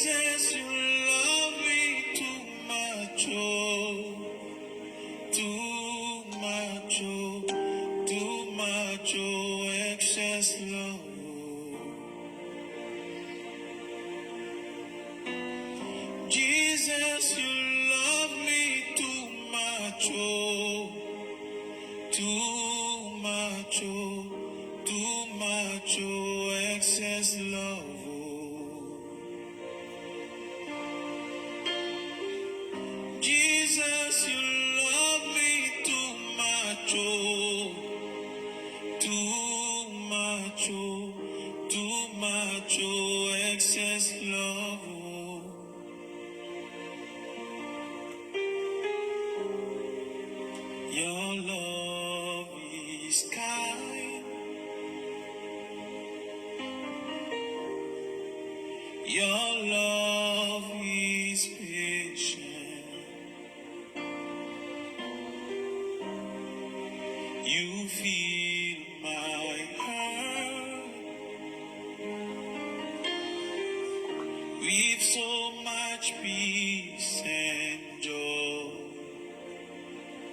Jesus, you love me too much, oh, too much, oh, excess love. Jesus, you love me too much, oh, too much, oh, excess love. Jesus, you love me too much, oh, too much, oh, excess love. Your love is kind. Your love is patient. You fill my heart with so much peace and joy.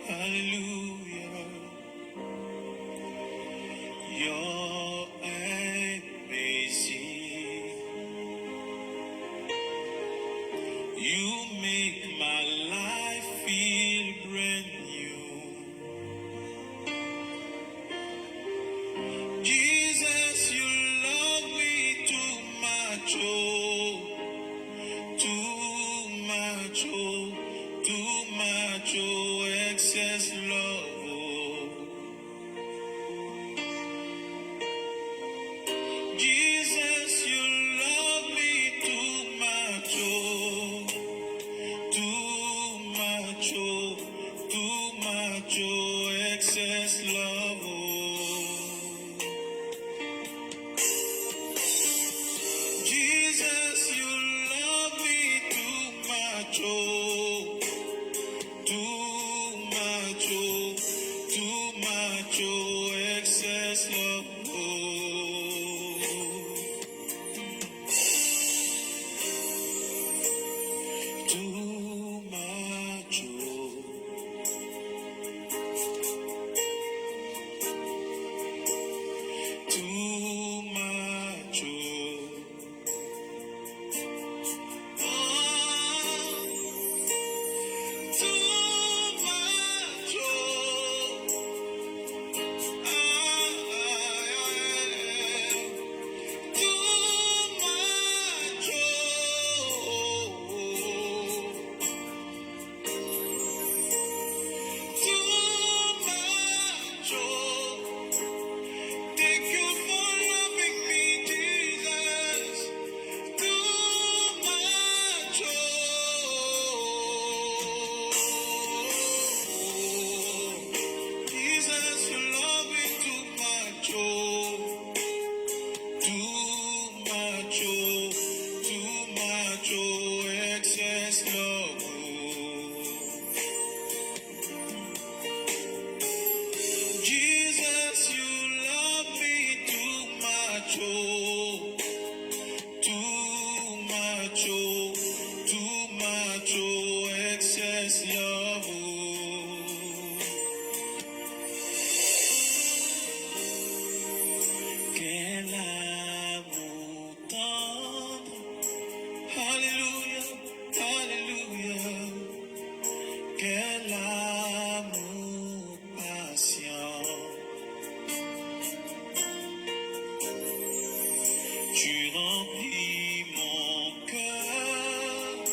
Hallelujah. You're amazing. You make my life feel brand new. Jesus, you love me too much, oh, too much, oh, excess love. Jesus, you love me too much, oh, too much, oh, excess love. Jesus, you love me too much, oh, too much, oh, excess love. Too much, too much, Thank you for loving me, Jesus. Too much, Jesus, you love me too much, too much, excess love. Jesus, you love me too much, too much, excess love. Quel amour tendre, Alléluia, Alléluia. Quel amour patient. Tu remplis mon cœur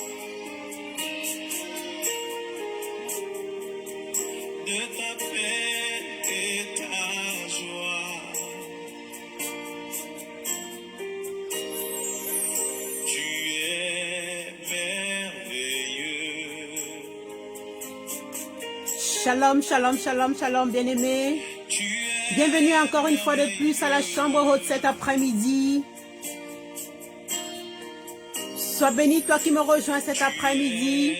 de ta paix et ta joie. Tu es merveilleux. Shalom, shalom, shalom, shalom, bien-aimés. Tu es Bienvenue encore une fois de plus à la chambre haute cet après-midi. Sois béni, toi qui me rejoins cet après-midi,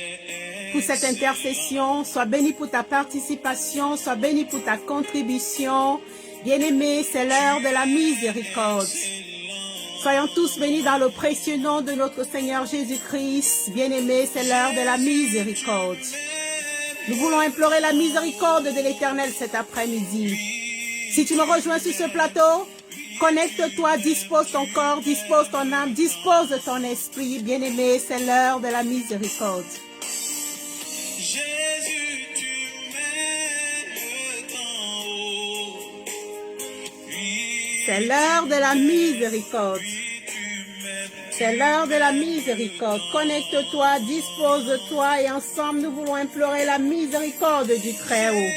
pour cette intercession. Sois béni pour ta participation. Sois béni pour ta contribution. Bien-aimé, c'est l'heure de la miséricorde. Soyons tous bénis dans le précieux nom de notre Seigneur Jésus-Christ. Bien-aimés, c'est l'heure de la miséricorde. Nous voulons implorer la miséricorde de l'Éternel cet après-midi. Si tu me rejoins sur ce plateau, connecte-toi, dispose ton corps, dispose ton âme, dispose de ton esprit. Bien-aimé, c'est l'heure de la miséricorde. Jésus, tu m'aimes tant haut. C'est l'heure de la miséricorde. C'est l'heure de la miséricorde. Connecte-toi, dispose de toi et ensemble nous voulons implorer la miséricorde du Très-Haut.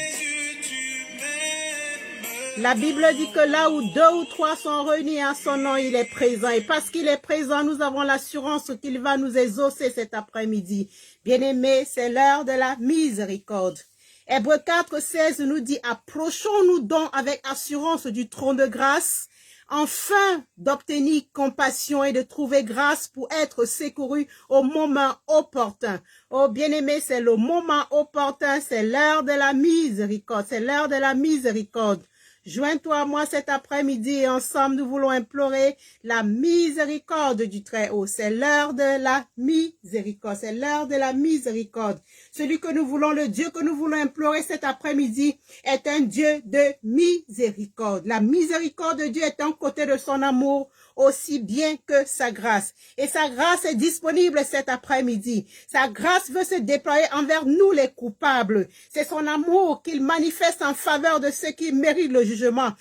La Bible dit que là où 2 ou 3 sont réunis à son nom, il est présent. Et parce qu'il est présent, nous avons l'assurance qu'il va nous exaucer cet après-midi. Bien-aimés, c'est l'heure de la miséricorde. Hébreux 4, 16 nous dit, approchons-nous donc avec assurance du trône de grâce, afin d'obtenir compassion et de trouver grâce pour être secouru au moment opportun. Oh bien-aimé, c'est le moment opportun, c'est l'heure de la miséricorde, c'est l'heure de la miséricorde. Joins-toi à moi cet après-midi et ensemble nous voulons implorer la miséricorde du Très-Haut. C'est l'heure de la miséricorde, c'est l'heure de la miséricorde. Celui que nous voulons, le Dieu que nous voulons implorer cet après-midi est un Dieu de miséricorde. La miséricorde de Dieu est un côté de son amour aussi bien que sa grâce. Et sa grâce est disponible cet après-midi. Sa grâce veut se déployer envers nous les coupables. C'est son amour qu'il manifeste en faveur de ceux qui méritent le jugement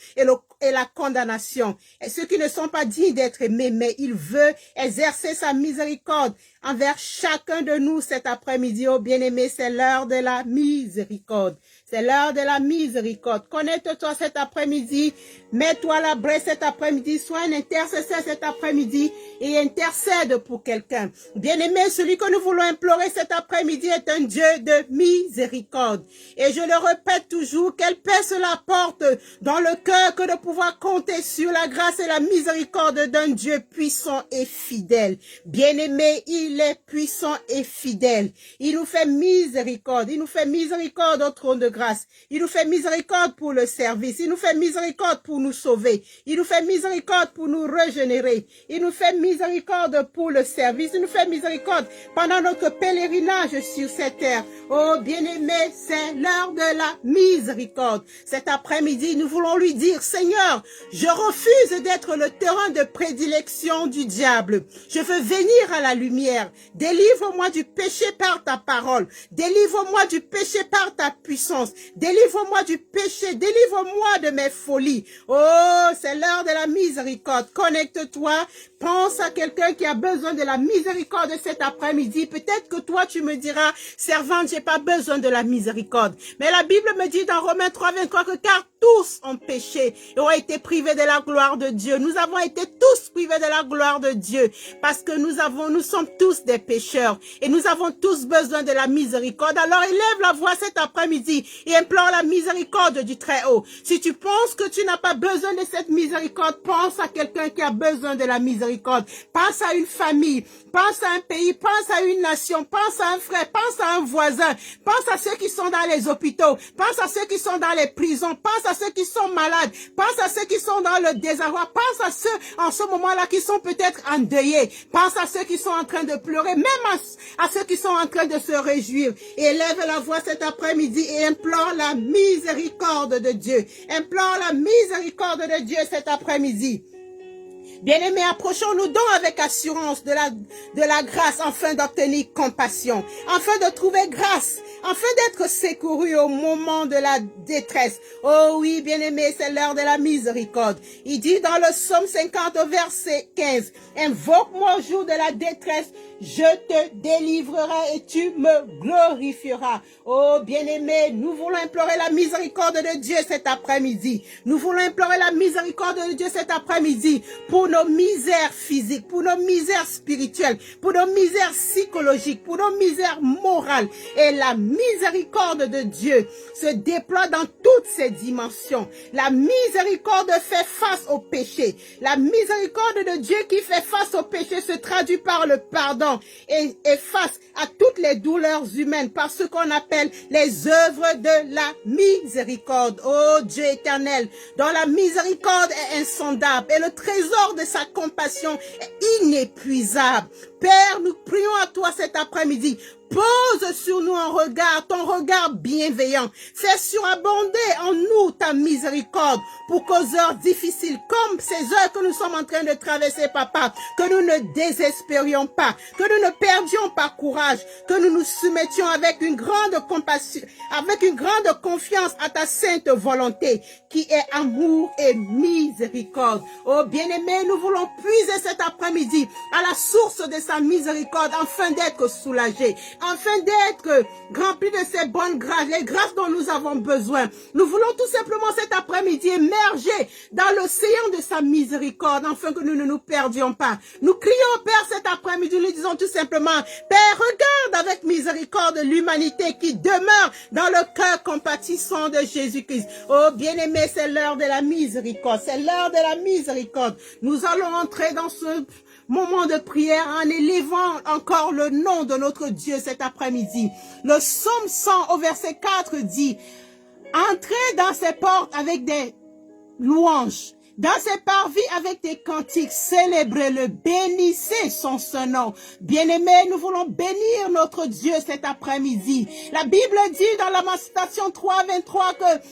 et la condamnation. Et ceux qui ne sont pas dignes d'être aimés, mais il veut exercer sa miséricorde envers chacun de nous cet après-midi. Oh bien-aimé, c'est l'heure de la miséricorde. C'est l'heure de la miséricorde. Connecte-toi cet après-midi. Mets-toi à l'abri cet après-midi. Sois un intercesseur cet après-midi et intercède pour quelqu'un. Bien-aimé, celui que nous voulons implorer cet après-midi est un Dieu de miséricorde. Et je le répète toujours, quelle paix cela apporte dans le cœur que de pouvoir compter sur la grâce et la miséricorde d'un Dieu puissant et fidèle. Bien-aimé, il est puissant et fidèle. Il nous fait miséricorde. Il nous fait miséricorde au trône de grâce. Il nous fait miséricorde pour le service. Il nous fait miséricorde pour nous sauver. Il nous fait miséricorde pour nous régénérer. Il nous fait miséricorde pour le service. Il nous fait miséricorde pendant notre pèlerinage sur cette terre. Oh, bien-aimé, c'est l'heure de la miséricorde. Cet après-midi, nous voulons lui dire, Seigneur, je refuse d'être le terrain de prédilection du diable. Je veux venir à la lumière. Délivre-moi du péché par ta parole. Délivre-moi du péché par ta puissance. Délivre-moi du péché. Délivre-moi de mes folies. Oh, c'est l'heure de la miséricorde. Connecte-toi. Pense à quelqu'un qui a besoin de la miséricorde cet après-midi. Peut-être que toi, tu me diras, servante, j'ai pas besoin de la miséricorde. Mais la Bible me dit dans Romains 3, 23 que car tous ont péché et ont été privés de la gloire de Dieu. Nous avons été tous privés de la gloire de Dieu parce que nous sommes tous des pécheurs et nous avons tous besoin de la miséricorde. Alors élève la voix cet après-midi et implore la miséricorde du Très-Haut. Si tu penses que tu n'as pas besoin de cette miséricorde, pense à quelqu'un qui a besoin de la miséricorde. Pense à une famille, pense à un pays, pense à une nation, pense à un frère, pense à un voisin, pense à ceux qui sont dans les hôpitaux, pense à ceux qui sont dans les prisons, pense à ceux qui sont malades, pense à ceux qui sont dans le désarroi, pense à ceux en ce moment-là qui sont peut-être endeuillés, pense à ceux qui sont en train de pleurer, même à ceux qui sont en train de se réjouir. Élève la voix cet après-midi et implore la miséricorde de Dieu. Implore la miséricorde de Dieu cet après-midi. Bien-aimés, approchons-nous donc avec assurance de la grâce afin d'obtenir compassion, afin de trouver grâce, afin d'être secouru au moment de la détresse. Oh oui, bien-aimés, c'est l'heure de la miséricorde. Il dit dans le psaume 50 verset 15, « Invoque-moi au jour de la détresse, je te délivrerai et tu me glorifieras. » Oh bien-aimés, nous voulons implorer la miséricorde de Dieu cet après-midi. Nous voulons implorer la miséricorde de Dieu cet après-midi pour nos misères physiques, pour nos misères spirituelles, pour nos misères psychologiques, pour nos misères morales. Et la miséricorde de Dieu se déploie dans toutes ses dimensions. La miséricorde fait face au péché. La miséricorde de Dieu qui fait face au péché se traduit par le pardon et face à toutes les douleurs humaines par ce qu'on appelle les œuvres de la miséricorde. Oh Dieu éternel, dont la miséricorde est insondable et le trésor de sa compassion est inépuisable. Père, nous prions à toi cet après-midi. Pose sur nous ton regard bienveillant. Fais surabonder en nous ta miséricorde pour qu'aux heures difficiles, comme ces heures que nous sommes en train de traverser, papa, que nous ne désespérions pas, que nous ne perdions pas courage, que nous nous soumettions avec une grande compassion, avec une grande confiance à ta sainte volonté, qui est amour et miséricorde. Oh bien-aimé, nous voulons puiser cet après-midi à la source de sa miséricorde, afin d'être soulagés, afin d'être remplis de ces bonnes grâces, les grâces dont nous avons besoin. Nous voulons tout simplement cet après-midi émerger dans l'océan de sa miséricorde, afin que nous ne nous perdions pas. Nous crions au Père cet après-midi, nous disons tout simplement, Père, regarde avec miséricorde l'humanité qui demeure dans le cœur compatissant de Jésus-Christ. Oh bien-aimé, c'est l'heure de la miséricorde, c'est l'heure de la miséricorde. Nous allons entrer dans ce moment de prière en élevant encore le nom de notre Dieu cet après-midi. Le psaume 100 au verset 4 dit, entrez dans ses portes avec des louanges, dans ses parvis avec des cantiques, célébrez-le, bénissez son saint nom. Bien-aimés, nous voulons bénir notre Dieu cet après-midi. La Bible dit dans Lamentation 3, 23 que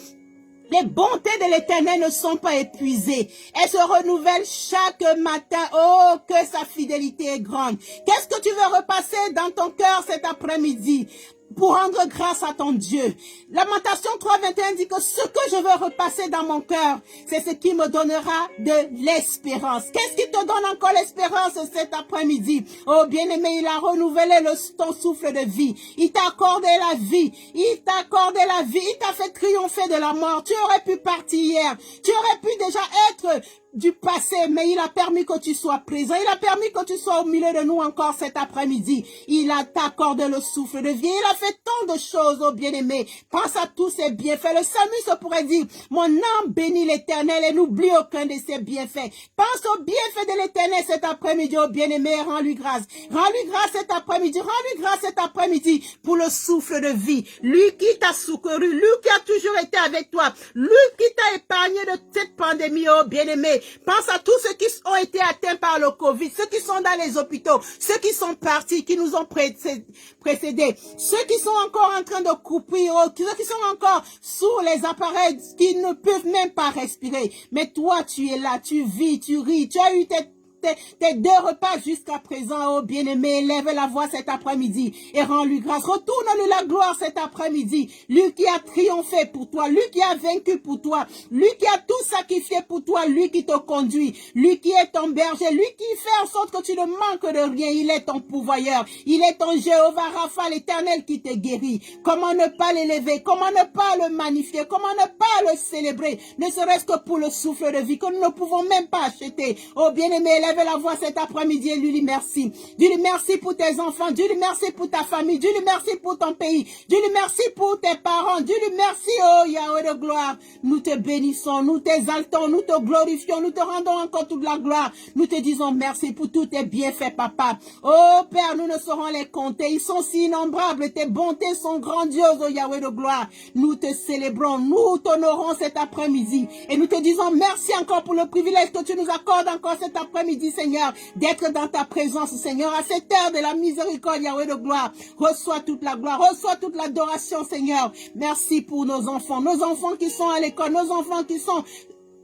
les bontés de l'Éternel ne sont pas épuisées. Elles se renouvellent chaque matin. Oh, que sa fidélité est grande. Qu'est-ce que tu veux repasser dans ton cœur cet après-midi pour rendre grâce à ton Dieu? Lamentation 3, 21 dit que ce que je veux repasser dans mon cœur, c'est ce qui me donnera de l'espérance. Qu'est-ce qui te donne encore l'espérance cet après-midi? Oh bien-aimé, il a renouvelé ton souffle de vie. Il t'a accordé la vie. Il t'a accordé la vie. Il t'a fait triompher de la mort. Tu aurais pu partir hier. Tu aurais pu déjà être du passé, mais il a permis que tu sois présent. Il a permis que tu sois au milieu de nous encore cet après-midi. Il a t'accordé le souffle de vie. Il a fait tant de choses, oh bien-aimé. Pense à tous ses bienfaits. Le psalmiste pourrait dire, mon âme bénit l'Éternel et n'oublie aucun de ses bienfaits. Pense aux bienfaits de l'Éternel cet après-midi, oh bien-aimé. Rends-lui grâce. Rends-lui grâce cet après-midi. Rends-lui grâce cet après-midi pour le souffle de vie. Lui qui t'a secouru, lui qui a toujours été avec toi, lui qui t'a épargné de cette pandémie, oh bien-aimé. Pense à tous ceux qui ont été atteints par le Covid, ceux qui sont dans les hôpitaux, ceux qui sont partis, qui nous ont précédés, ceux qui sont encore en train de couper, ceux qui sont encore sous les appareils, qui ne peuvent même pas respirer. Mais toi, tu es là, tu vis, tu ris, tu as eu tes deux repas jusqu'à présent, oh bien-aimé, lève la voix cet après-midi et rends-lui grâce. Retourne-lui la gloire cet après-midi. Lui qui a triomphé pour toi, lui qui a vaincu pour toi, lui qui a tout sacrifié pour toi, lui qui te conduit, lui qui est ton berger, lui qui fait en sorte que tu ne manques de rien. Il est ton pourvoyeur. Il est ton Jéhovah Rapha, l'Éternel qui te guérit. Comment ne pas l'élever? Comment ne pas le magnifier? Comment ne pas le célébrer? Ne serait-ce que pour le souffle de vie que nous ne pouvons même pas acheter. Oh bien-aimé, lève la voix cet après-midi et lui merci. Dis-lui merci pour tes enfants. Dis-lui merci pour ta famille. Dis-lui merci pour ton pays. Dis-lui merci pour tes parents. Dis-lui merci, oh Yahweh de gloire. Nous te bénissons, nous t'exaltons, nous te glorifions, nous te rendons encore toute la gloire. Nous te disons merci pour tous tes bienfaits, papa. Oh Père, nous ne saurons les compter. Ils sont si innombrables. Tes bontés sont grandioses, oh Yahweh de gloire. Nous te célébrons, nous t'honorons cet après-midi. Et nous te disons merci encore pour le privilège que tu nous accordes encore cet après-midi, Seigneur, d'être dans ta présence, Seigneur, à cette heure de la miséricorde, Yahweh de gloire. Reçois toute la gloire, reçois toute l'adoration, Seigneur. Merci pour nos enfants qui sont à l'école, nos enfants qui sont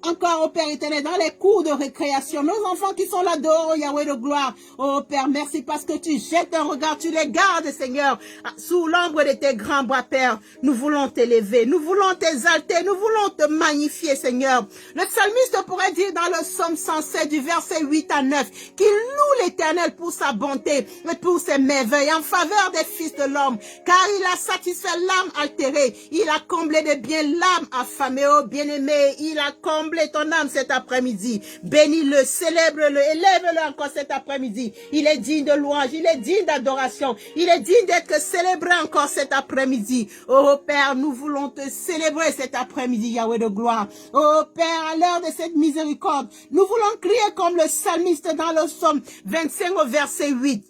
encore au Père éternel, dans les cours de récréation, nos enfants qui sont là dehors, Yahweh de gloire. Oh Père, merci parce que tu jettes un regard, tu les gardes, Seigneur, sous l'ombre de tes grands bras, Père. Nous voulons t'élever, nous voulons t'exalter, nous voulons te magnifier, Seigneur. Le psalmiste pourrait dire dans le psaume 107 du verset 8 à 9 qu'il loue l'Éternel pour sa bonté et pour ses merveilles en faveur des fils de l'homme, car il a satisfait l'âme altérée, il a comblé de bien l'âme affamée, oh bien-aimé, il a comblé combler ton âme cet après-midi. Bénis-le, célèbre-le, élève-le encore cet après-midi. Il est digne de louange, il est digne d'adoration, il est digne d'être célébré encore cet après-midi. Oh Père, nous voulons te célébrer cet après-midi, Yahweh de gloire. Oh Père, à l'heure de cette miséricorde, nous voulons crier comme le psalmiste dans le psaume 25 au verset 8.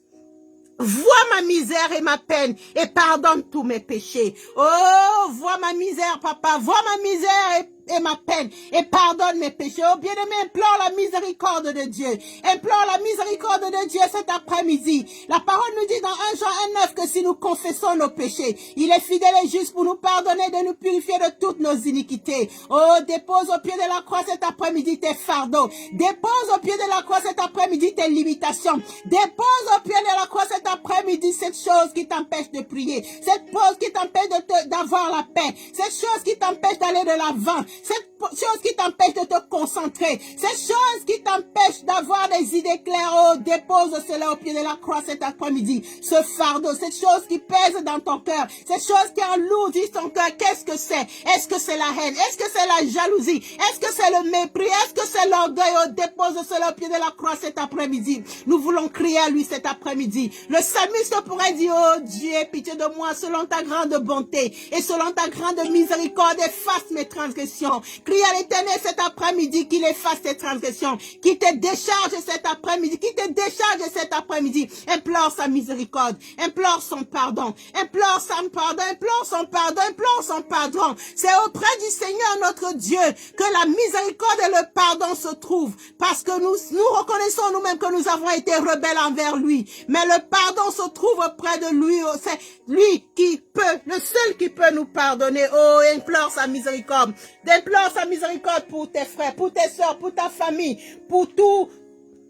Vois ma misère et ma peine et pardonne tous mes péchés. Oh, vois ma misère, papa, vois ma misère et ma peine et pardonne mes péchés. Oh bien-aimé, implore la miséricorde de Dieu. Implore la miséricorde de Dieu cet après-midi. La parole nous dit dans 1 Jean 1,9 que si nous confessons nos péchés, il est fidèle et juste pour nous pardonner, de nous purifier de toutes nos iniquités. Oh, dépose au pied de la croix cet après-midi tes fardeaux. Dépose au pied de la croix cet après-midi tes limitations. Dépose au pied de la croix cet après-midi cette chose qui t'empêche de prier. Cette chose qui t'empêche d'avoir la paix. Cette chose qui t'empêche d'aller de l'avant. Cette chose qui t'empêche de te concentrer, cette chose qui t'empêche d'avoir des idées claires, oh, dépose cela au pied de la croix cet après-midi. Ce fardeau, cette chose qui pèse dans ton cœur, cette chose qui alourdit ton cœur, qu'est-ce que c'est? Est-ce que c'est la haine? Est-ce que c'est la jalousie? Est-ce que c'est le mépris? Est-ce que c'est l'orgueil? Oh, dépose cela au pied de la croix cet après-midi. Nous voulons crier à lui cet après-midi. Le psalmiste pourrait dire, oh Dieu, aie pitié de moi selon ta grande bonté et selon ta grande miséricorde, efface mes transgressions. Crie à l'Éternel cet après-midi qu'il efface tes transgressions, qu'il te décharge cet après-midi, qu'il te décharge cet après-midi. Implore sa miséricorde, implore son pardon, implore son pardon, implore son pardon, implore son pardon. C'est auprès du Seigneur notre Dieu que la miséricorde et le pardon se trouvent, parce que nous reconnaissons nous-mêmes que nous avons été rebelles envers lui. Mais le pardon se trouve auprès de lui. C'est lui qui peut, le seul qui peut nous pardonner. Oh, implore sa miséricorde. Implore sa miséricorde pour tes frères, pour tes soeurs, pour ta famille, pour tout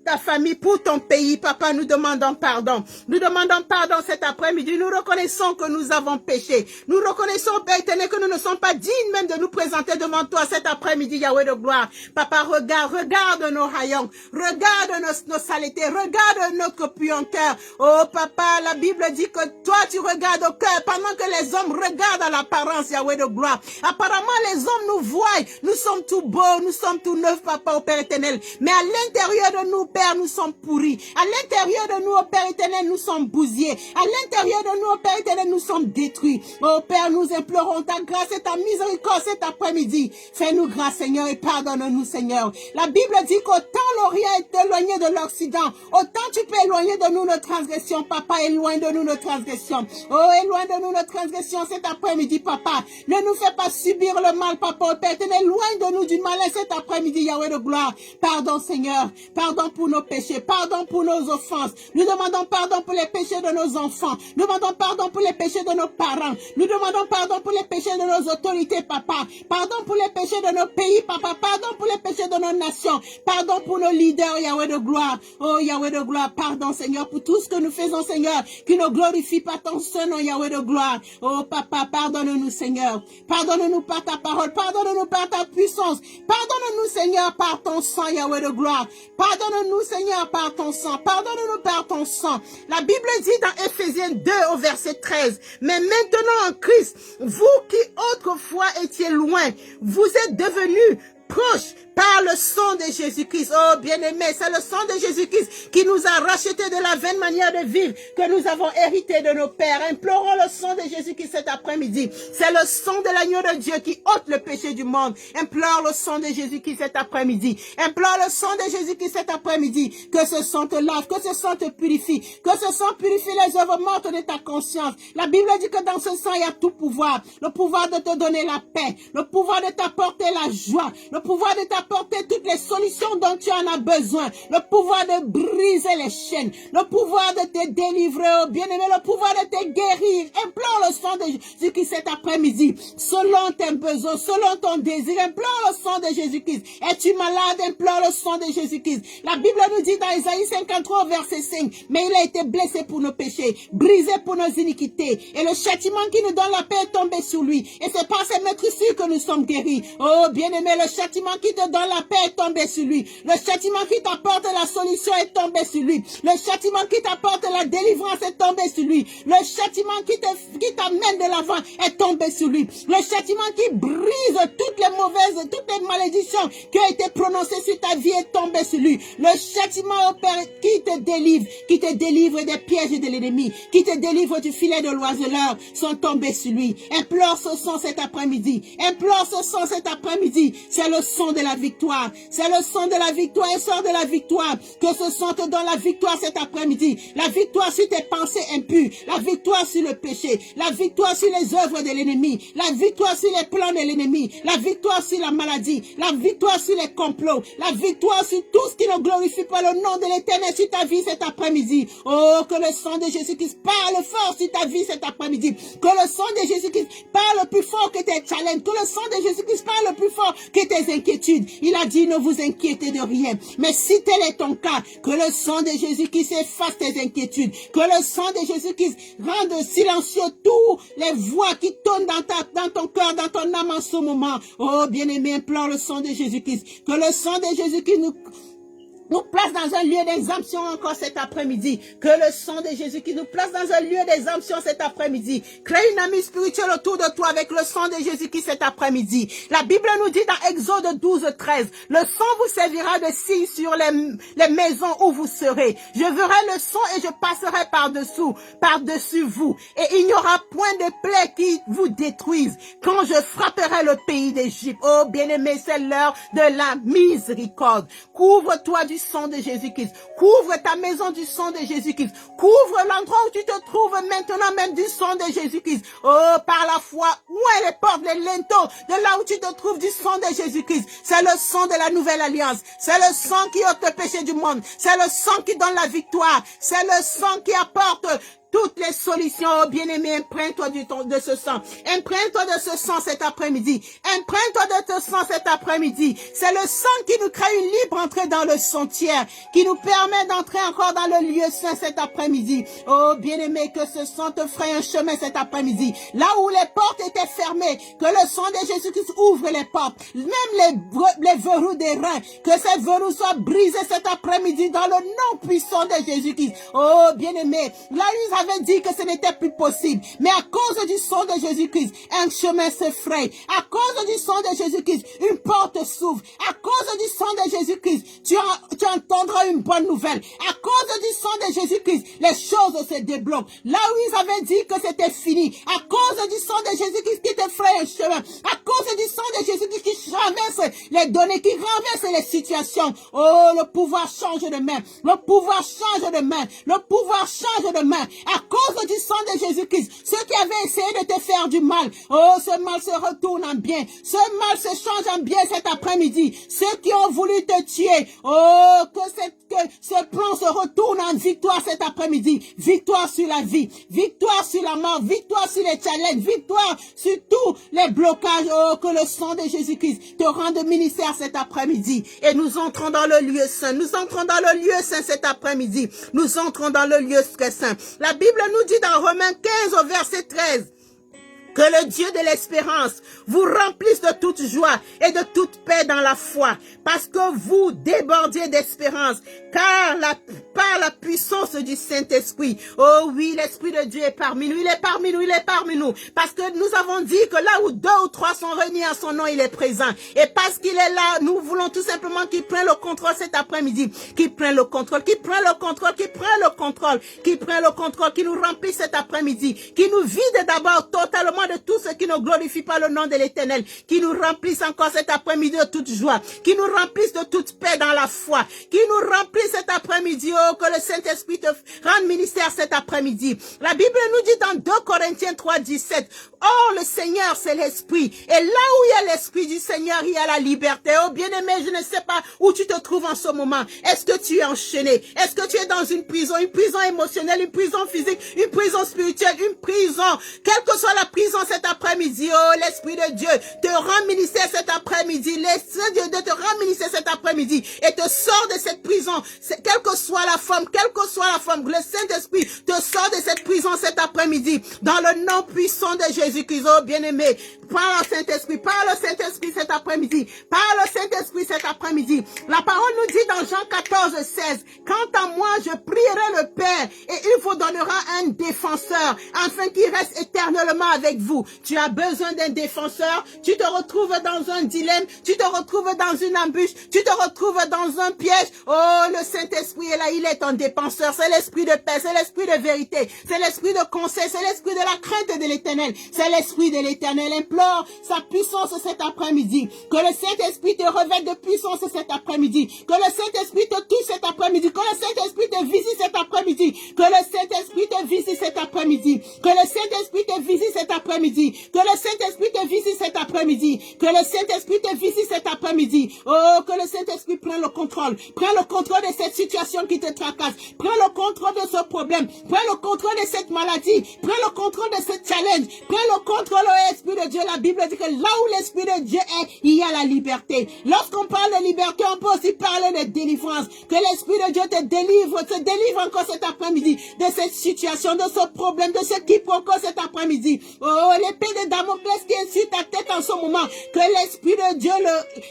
ta famille, pour ton pays. Papa, nous demandons pardon. Nous demandons pardon cet après-midi. Nous reconnaissons que nous avons péché. Nous reconnaissons, Père éternel, que nous ne sommes pas dignes même de nous présenter devant toi cet après-midi, Yahweh de gloire. Papa, regarde nos haillons, regarde nos saletés, regarde notre puanteur. Oh, papa, la Bible dit que toi, tu regardes au cœur, pendant que les hommes regardent à l'apparence, Yahweh de gloire. Apparemment, les hommes nous voient. Nous sommes tout beaux, nous sommes tout neufs, papa, au Père éternel. Mais à l'intérieur de nous, Père, nous sommes pourris. À l'intérieur de nous, au Père éternel, nous sommes bousillés. À l'intérieur de nous, au Père éternel, nous sommes détruits. Oh Père, nous implorons ta grâce et ta miséricorde cet après-midi. Fais-nous grâce, Seigneur, et pardonne-nous, Seigneur. La Bible dit qu'autant l'Orient est éloigné de l'Occident, autant tu peux éloigner de nous nos transgressions, Papa. Éloigne de nous nos transgressions. Oh, éloigne de nous nos transgressions cet après-midi, Papa. Ne nous fais pas subir le mal, Papa, au Père éternel. Éloigne de nous du malin cet après-midi, Yahweh de gloire. Pardon, Seigneur. Pardon pour nos péchés, pardon pour nos offenses. Nous demandons pardon pour les péchés de nos enfants. Nous demandons pardon pour les péchés de nos parents. Nous demandons pardon pour les péchés de nos autorités, Papa. Pardon pour les péchés de nos pays, Papa. Pardon pour les péchés de nos nations. Pardon pour nos leaders, Yahweh de gloire. Oh, Yahweh de gloire, pardon, Seigneur, pour tout ce que nous faisons, Seigneur, qui ne glorifie pas ton Saint-Nom, Yahweh de gloire. Oh, Papa, pardonne-nous, Seigneur. Pardonne-nous par ta parole. Pardonne-nous par ta puissance. Pardonne-nous, Seigneur, par ton sang, Yahweh de gloire. Pardonne-nous, Seigneur, par ton sang. Pardonne-nous par ton sang. La Bible dit dans Éphésiens 2 au verset 13, mais maintenant en Christ, vous qui autrefois étiez loin, vous êtes devenus proches par le sang de Jésus-Christ. Oh, bien-aimé, c'est le sang de Jésus-Christ qui nous a rachetés de la vaine manière de vivre que nous avons hérité de nos pères. Implorons le sang de Jésus-Christ cet après-midi. C'est le sang de l'agneau de Dieu qui ôte le péché du monde. Implore le sang de Jésus-Christ cet après-midi. Implore le sang de Jésus-Christ cet après-midi. Que ce sang te lave, que ce sang te purifie, que ce sang purifie les œuvres mortes de ta conscience. La Bible dit que dans ce sang, il y a tout pouvoir. Le pouvoir de te donner la paix, le pouvoir de t'apporter la joie, le pouvoir de t'apporter toutes les solutions dont tu en as besoin, le pouvoir de briser les chaînes, le pouvoir de te délivrer, oh bien-aimé, le pouvoir de te guérir. Implore le sang de Jésus-Christ cet après-midi, selon tes besoins, selon ton désir. Implore le sang de Jésus-Christ. Es-tu malade? Implore le sang de Jésus-Christ. La Bible nous dit dans Isaïe 53 verset 5, mais il a été blessé pour nos péchés, brisé pour nos iniquités, et le châtiment qui nous donne la paix est tombé sur lui, et c'est par ses meurtrissures que nous sommes guéris. Oh bien-aimé, le châtiment qui te donne la paix est tombé sur lui. Le châtiment qui t'apporte la solution est tombé sur lui. Le châtiment qui t'apporte la délivrance est tombé sur lui. Le châtiment qui t'amène de l'avant est tombé sur lui. Le châtiment qui brise toutes les mauvaises, toutes les malédictions qui ont été prononcées sur ta vie est tombé sur lui. Le châtiment au Père qui te délivre des pièges de l'ennemi, qui te délivre du filet de l'oiseleur, sont tombés sur lui. Implore ce sang cet après-midi. Implore ce sang cet après-midi. C'est le sang de la victoire. C'est le sang de la victoire et sort de la victoire. Que ce sang te donne la victoire cet après-midi. La victoire sur tes pensées impures. La victoire sur le péché. La victoire sur les œuvres de l'ennemi. La victoire sur les plans de l'ennemi. La victoire sur la maladie. La victoire sur les complots. La victoire sur tout ce qui ne glorifie pas le nom de l'Éternel sur ta vie cet après-midi. Oh, que le sang de Jésus-Christ parle fort sur ta vie cet après-midi. Que le sang de Jésus-Christ parle plus fort que tes challenges. Que le sang de Jésus-Christ parle plus fort que tes inquiétudes. Il a dit, ne vous inquiétez de rien. Mais si tel est ton cas, que le sang de Jésus-Christ efface tes inquiétudes. Que le sang de Jésus-Christ rende silencieux tous les voix qui tonnent dans ton cœur, dans ton âme en ce moment. Oh, bien-aimé, implore le sang de Jésus-Christ. Que le sang de Jésus-Christ nous place dans un lieu d'exemption encore cet après-midi. Que le sang de Jésus qui nous place dans un lieu d'exemption cet après-midi. Crée une amie spirituelle autour de toi avec le sang de Jésus qui cet après-midi. La Bible nous dit dans Exode 12:13, le sang vous servira de signe sur les maisons où vous serez. Je verrai le sang et je passerai par-dessus vous. Et il n'y aura point de plaie qui vous détruise quand je frapperai le pays d'Égypte. Oh bien-aimé, c'est l'heure de la miséricorde. Couvre-toi du sang de Jésus-Christ. Couvre ta maison du sang de Jésus-Christ. Couvre l'endroit où tu te trouves maintenant même du sang de Jésus-Christ. Oh, par la foi, où est les portes, les linteaux de là où tu te trouves du sang de Jésus-Christ. C'est le sang de la nouvelle alliance. C'est le sang qui ôte le péché du monde. C'est le sang qui donne la victoire. C'est le sang qui apporte toutes les solutions. Oh bien-aimé, imprègne-toi de ce sang. Imprègne-toi de ce sang cet après-midi. Imprègne-toi de ce sang cet après-midi. C'est le sang qui nous crée une libre entrée dans le sanctuaire, qui nous permet d'entrer encore dans le lieu saint cet après-midi. Oh bien-aimé, que ce sang te ferait un chemin cet après-midi. Là où les portes étaient fermées, que le sang de Jésus-Christ ouvre les portes. Même les verrous des reins, que ces verrous soient brisés cet après-midi dans le nom puissant de Jésus-Christ. Oh bien-aimé, là ils avait dit que ce n'était plus possible. Mais à cause du sang de Jésus-Christ, un chemin se fraye. À cause du sang de Jésus-Christ, une porte s'ouvre. À cause du sang de Jésus-Christ, tu entendras une bonne nouvelle. À cause du sang de Jésus-Christ, les choses se débloquent. Là où ils avaient dit que c'était fini, à cause du sang de Jésus-Christ qui te fraye un chemin, à cause du sang de Jésus-Christ qui renverse les données, qui renverse les situations. Oh, le pouvoir change de main. Le pouvoir change de main. Le pouvoir change de main. À cause du sang de Jésus-Christ, ceux qui avaient essayé de te faire du mal, oh, ce mal se retourne en bien. Ce mal se change en bien cet après-midi. Ceux qui ont voulu te tuer, oh, que ce plan se retourne en victoire cet après-midi. Victoire sur la vie, victoire sur la mort, victoire sur les challenges, victoire sur tous les blocages. Oh, que le sang de Jésus-Christ te rende ministère cet après-midi. Et nous entrons dans le lieu saint. Nous entrons dans le lieu saint cet après-midi. Nous entrons dans le lieu très saint. La Bible nous dit dans Romains 15 au verset 13, que le Dieu de l'espérance vous remplisse de toute joie et de toute paix dans la foi, parce que vous débordiez d'espérance, car par la puissance du Saint-Esprit. Oh oui, l'Esprit de Dieu est parmi nous, il est parmi nous, il est parmi nous, parce que nous avons dit que là où 2 ou 3 sont réunis en son nom, il est présent. Et parce qu'il est là, nous voulons tout simplement qu'il prenne le contrôle cet après-midi, qu'il prenne le contrôle, qu'il prenne le contrôle, qu'il prenne le contrôle, qu'il prenne le contrôle, qu'il nous remplisse cet après-midi, qu'il nous vide d'abord totalement de tout ce qui ne glorifie pas le nom de l'Éternel, qui nous remplisse encore cet après-midi de toute joie, qui nous remplisse de toute paix dans la foi, qui nous remplisse cet après-midi, oh, que le Saint-Esprit te rende ministère cet après-midi. La Bible nous dit dans 2 Corinthiens 3:17, oh, le Seigneur, c'est l'Esprit, et là où il y a l'Esprit du Seigneur, il y a la liberté. Oh, bien-aimé, je ne sais pas où tu te trouves en ce moment. Est-ce que tu es enchaîné? Est-ce que tu es dans une prison émotionnelle, une prison physique, une prison spirituelle, une prison, quelle que soit la prison cet après-midi? Oh, l'Esprit de Dieu te rend ministère cet après-midi. L'Esprit de Dieu te rend ministère cet après-midi et te sort de cette prison, quelle que soit la forme, le Saint-Esprit te sort de cette prison cet après-midi, dans le nom puissant de Jésus-Christ, oh bien-aimé. Parle au Saint-Esprit cet après-midi, parle au Saint-Esprit cet après-midi. La parole nous dit dans Jean 14, 16, quant à moi, je prierai le Père et il vous donnera un défenseur, afin qu'il reste éternellement avec vous. Tu as besoin d'un défenseur, tu te retrouves dans un dilemme, tu te retrouves dans une embûche, tu te retrouves dans un piège. Oh, le Saint-Esprit est là, il est ton défenseur. C'est l'esprit de paix, c'est l'esprit de vérité, c'est l'esprit de conseil, c'est l'esprit de la crainte de l'Éternel, c'est l'esprit de l'Éternel. Implore sa puissance cet après-midi. Que le Saint-Esprit te revête de puissance cet après-midi. Que le Saint-Esprit te touche cet après-midi. Que le Saint-Esprit te visite cet après-midi. Que le Saint-Esprit te visite cet après-midi. Que le Saint-Esprit te visite cet après-midi. Que le Saint-Esprit te visite cet après-midi. Que le Saint-Esprit te visite cet après-midi. Oh, que le Saint-Esprit prenne le contrôle. Prends le contrôle de cette situation qui te tracasse. Prends le contrôle de ce problème. Prends le contrôle de cette maladie. Prends le contrôle de ce challenge. Prends le contrôle, oh Esprit de Dieu. La Bible dit que là où l'Esprit de Dieu est, il y a la liberté. Lorsqu'on parle de liberté, on peut aussi parler de délivrance. Que l'Esprit de Dieu te délivre encore cet après-midi de cette situation, de ce problème, de ce quiproquo cet après-midi. Oh, l'épée de Damoclès qui est sur ta tête en ce moment. Que l'Esprit de Dieu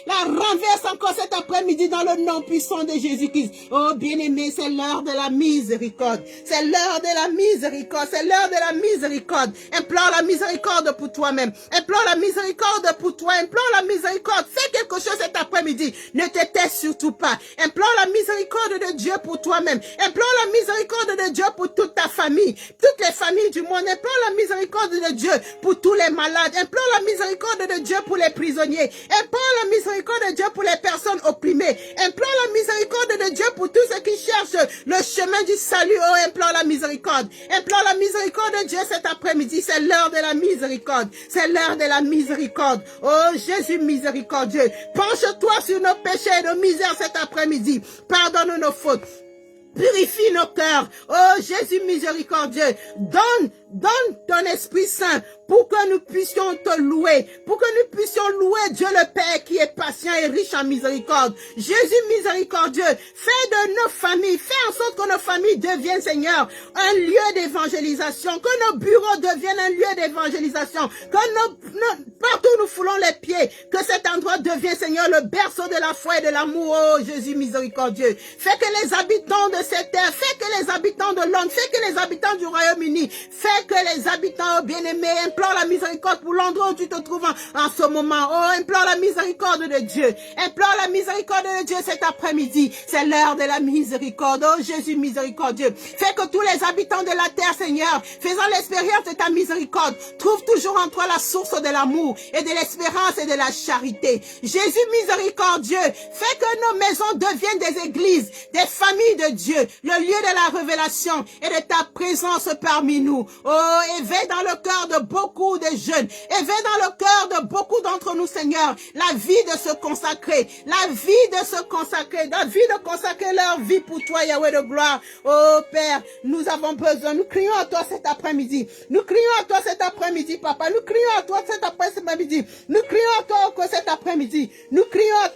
la renverse encore cet après-midi dans le nom puissant de Jésus-Christ. Oh, bien-aimé, c'est l'heure de la miséricorde. C'est l'heure de la miséricorde. C'est l'heure de la miséricorde. Implore la miséricorde pour toi-même. Implore la miséricorde pour toi. Implore la miséricorde. Fais quelque chose cet après-midi. Ne te tais surtout pas. Implore la miséricorde de Dieu pour toi-même. Implore la miséricorde de Dieu pour toute ta famille. Toutes les familles du monde. Implore la miséricorde de Dieu pour tous les malades. Implore la miséricorde de Dieu pour les prisonniers. Implore la miséricorde de Dieu pour les personnes opprimées. Implore la miséricorde de Dieu pour tous ceux qui cherchent le chemin du salut. Oh, implore la miséricorde. Implore la miséricorde de Dieu cet après-midi. C'est l'heure de la miséricorde. C'est l'heure de la miséricorde. Oh, Jésus miséricordieux. Penche-toi sur nos péchés et nos misères cet après-midi. Pardonne nos fautes. Purifie nos cœurs. Oh, Jésus miséricordieux. Donne ton Esprit Saint pour que nous puissions te louer, pour que nous puissions louer Dieu le Père qui est patient et riche en miséricorde. Jésus miséricordieux, fais de nos familles, fais en sorte que nos familles deviennent, Seigneur, un lieu d'évangélisation, que nos bureaux deviennent un lieu d'évangélisation, que partout où nous foulons les pieds, que cet endroit devienne, Seigneur, le berceau de la foi et de l'amour. Oh, Jésus miséricordieux, fais que les habitants de cette terre, fais que les habitants de Londres, fais que les habitants du Royaume-Uni, fais que les habitants bien-aimés, implore la miséricorde pour l'endroit où tu te trouves en ce moment. Oh, implore la miséricorde de Dieu. Implore la miséricorde de Dieu cet après-midi. C'est l'heure de la miséricorde. Oh, Jésus miséricordieux. Fais que tous les habitants de la terre, Seigneur, faisant l'expérience de ta miséricorde, trouvent toujours en toi la source de l'amour et de l'espérance et de la charité. Jésus miséricordieux, fais que nos maisons deviennent des églises, des familles de Dieu, le lieu de la révélation et de ta présence parmi nous. Oh, éveille dans le cœur de beaucoup de jeunes, éveille dans le cœur de beaucoup d'entre nous, Seigneur, la vie de se consacrer, la vie de se consacrer, la vie de consacrer leur vie pour toi, Yahweh de gloire. Oh Père, nous avons besoin, nous crions à toi cet après-midi, nous crions à toi cet après-midi, Papa, nous crions à toi cet après-midi, nous crions à toi encore cet après-midi, nous crions à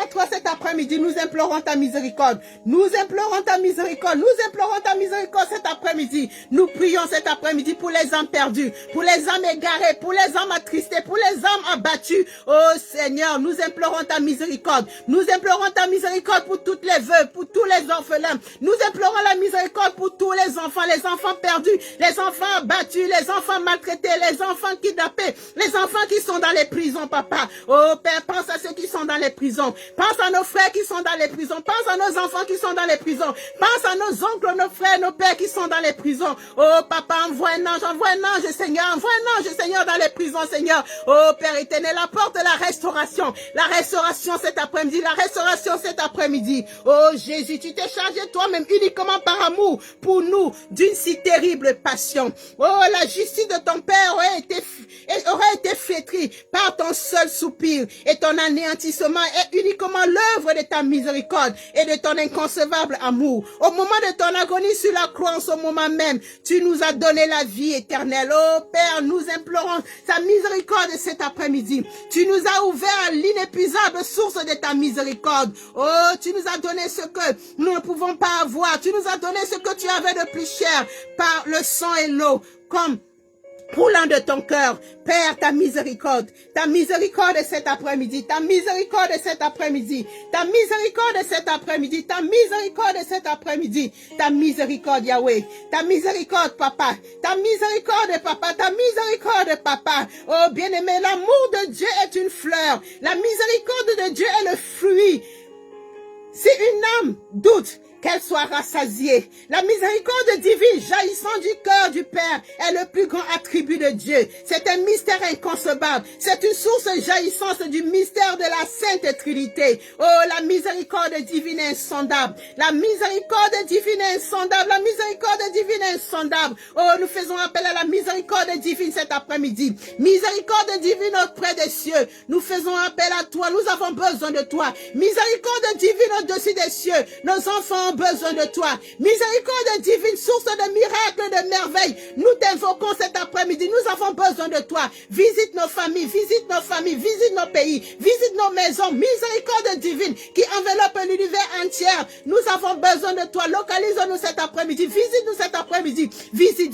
toi cet après-midi, nous implorons ta miséricorde, nous implorons ta miséricorde, nous implorons ta miséricorde cet après-midi, nous prions cet après-midi pour les âmes perdues, pour les âmes égarées, pour les âmes attristées, pour les âmes abattues. Oh Seigneur, nous implorons ta miséricorde, nous implorons ta miséricorde pour toutes les veuves, pour tous les orphelins, nous implorons la miséricorde pour tous les enfants perdus, les enfants abattus, les enfants maltraités, les enfants kidnappés, les enfants qui sont dans les prisons, Papa. Oh Père, pense à ceux qui sont dans les prisons, pense à nos frères qui sont dans les prisons, pense à nos enfants qui sont dans les prisons, pense à nos oncles, nos frères, nos pères qui sont dans les prisons. Oh Papa, envoie un ange, Seigneur, envoie un ange, Seigneur, dans les prisons, Seigneur. Oh Père éternel, apporte la restauration cet après-midi, la restauration cet après-midi. Oh Jésus, tu t'es chargé toi-même uniquement par amour pour nous d'une si terrible passion. Oh, la justice de ton Père aurait été flétrie par ton seul soupir, et ton anéantissement est uniquement l'œuvre de ta miséricorde et de ton inconcevable amour. Au moment moment de ton agonie sur la croix, en ce moment même, tu nous as donné la vie éternelle. Oh Père, nous implorons ta miséricorde cet après-midi. Tu nous as ouvert l'inépuisable source de ta miséricorde. Oh, tu nous as donné ce que nous ne pouvons pas avoir. Tu nous as donné ce que tu avais de plus cher par le sang et l'eau, comme coulant de ton cœur. Père, ta miséricorde cet après-midi, ta miséricorde cet après-midi, ta miséricorde cet après-midi, ta miséricorde cet après-midi, ta miséricorde Yahweh, ta miséricorde Papa, ta miséricorde Papa, ta miséricorde Papa. Oh bien-aimé, l'amour de Dieu est une fleur, la miséricorde de Dieu est le fruit. Si une âme doute, qu'elle soit rassasiée. La miséricorde divine jaillissant du cœur du Père est le plus grand attribut de Dieu. C'est un mystère inconcevable. C'est une source jaillissante du mystère de la Sainte Trinité. Oh, la miséricorde divine est insondable. La miséricorde divine est insondable. La miséricorde divine est insondable. Oh, nous faisons appel à la miséricorde divine cet après-midi. Miséricorde divine auprès des cieux. Nous faisons appel à toi. Nous avons besoin de toi. Miséricorde divine au-dessus des cieux. Nos enfants ont besoin de toi. Miséricorde divine, source de miracles, de merveilles. Nous t'invoquons cet après-midi. Nous avons besoin de toi. Visite nos familles, visite nos pays, visite nos maisons. Miséricorde divine qui enveloppe l'univers entier. Nous avons besoin de toi. Localise-nous cet après-midi. Visite-nous cet après-midi. Visite.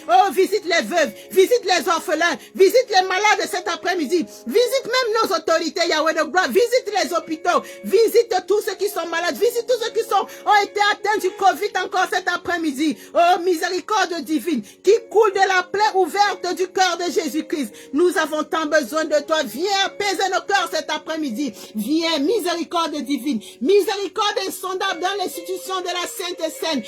Oh, visite les veuves, visite les orphelins, visite les malades cet après-midi. Visite même nos autorités, Yahweh de gloire. Visite les hôpitaux. Visite tous ceux qui sont malades. Visite tous ceux qui ont été atteints du Covid encore cet après-midi. Oh, miséricorde divine qui coule de la plaie ouverte du cœur de Jésus-Christ. Nous avons tant besoin de toi. Viens apaiser nos cœurs cet après-midi. Viens, miséricorde divine. Miséricorde insondable dans l'institution de la Sainte Seine.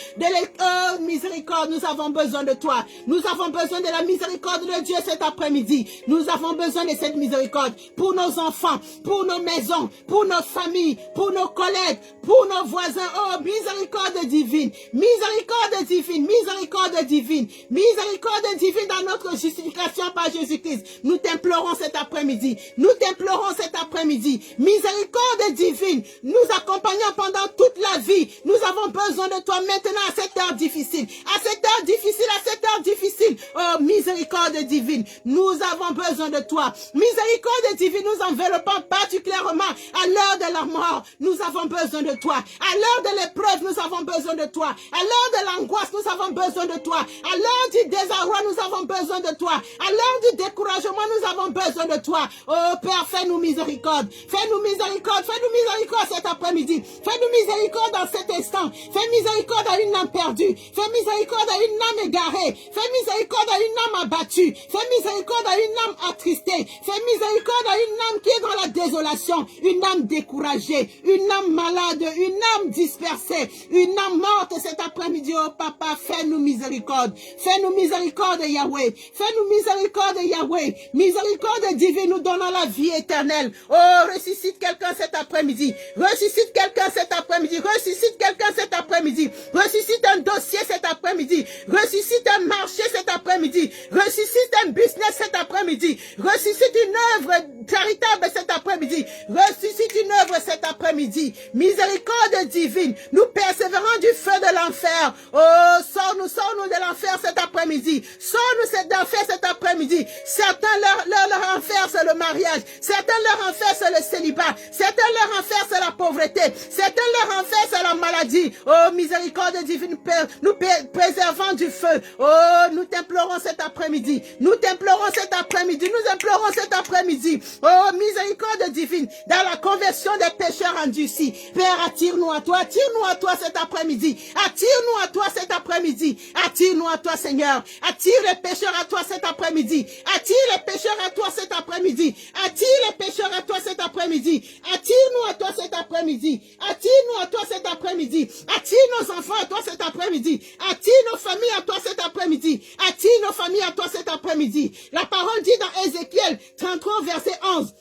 Oh, miséricorde, nous avons besoin de toi. Nous avons besoin de la miséricorde de Dieu cet après-midi. Nous avons besoin de cette miséricorde pour nos enfants, pour nos maisons, pour nos familles, pour nos collègues, pour nos voisins. Oh, miséricorde divine, miséricorde divine, miséricorde divine, miséricorde divine dans notre justification par Jésus-Christ. Nous t'implorons cet après-midi, nous t'implorons cet après-midi. Miséricorde divine, nous accompagnons pendant toute la vie. Nous avons besoin de toi maintenant à cette heure difficile, à cette heure difficile, à cette heure difficile. Oh, miséricorde divine, nous avons besoin de toi. Miséricorde divine, nous enveloppons particulièrement à l'heure de la mort. Nous avons besoin de toi. À l'heure de l'épreuve, nous avons besoin de toi. À l'heure de l'angoisse, nous avons besoin de toi. À l'heure du désarroi, nous avons besoin de toi. À l'heure du découragement, nous avons besoin de toi. Oh Père, fais-nous miséricorde. Fais-nous miséricorde. Fais-nous miséricorde cet après-midi. Fais-nous miséricorde dans cet instant. Fais miséricorde à une âme perdue. Fais miséricorde à une âme égarée. Fais miséricorde à une âme abattue. Fais miséricorde à une âme attristée. Fais miséricorde à une âme qui est dans la désolation. Une âme découragée. Une âme malade. Une âme dispersée. Une âme morte cet après-midi. Oh Papa, fais-nous miséricorde. Fais-nous miséricorde, Yahweh. Fais-nous miséricorde, Yahweh. Miséricorde divine, nous donnons la vie éternelle. Oh, ressuscite quelqu'un cet après-midi. Ressuscite quelqu'un cet après-midi. Ressuscite quelqu'un cet après-midi. Ressuscite un dossier cet après-midi. Ressuscite un marché cet après-midi. Ressuscite un business cet après-midi. Ressuscite une œuvre charitable cet après-midi. Ressuscite une œuvre cet après-midi. Miséricorde divine, nous persévérons du feu de l'enfer. Oh, sors-nous de l'enfer cet après-midi. Sors-nous de l'enfer cet après-midi. Certains, leur enfer, c'est le mariage. Certains, leur enfer, c'est le célibat. Certains, leur enfer, c'est la pauvreté. Certains, leur enfer, c'est la maladie. Oh, miséricorde divine, nous préservons du feu. Oh, nous t'implorons cet après-midi. Nous t'implorons cet après-midi. Nous implorons cet après-midi. Oh, miséricorde divine, dans la conversion des pécheurs endurcis. Père, attire-nous à toi. Attire-nous à toi cet après-midi. Attire-nous à toi cet après-midi. Attire-nous à toi, Seigneur. Attire les pécheurs à toi cet après-midi. Attire les pécheurs à toi cet après-midi. Attire les pécheurs à toi cet après-midi. Attire-nous à toi cet après-midi. Attire-nous à toi cet après-midi. Attire nos enfants à toi cet après-midi. Attire nos familles à toi cet après-midi. Attire nos familles à toi cet après-midi. La parole dit dans Ézéchiel 33, verset 11.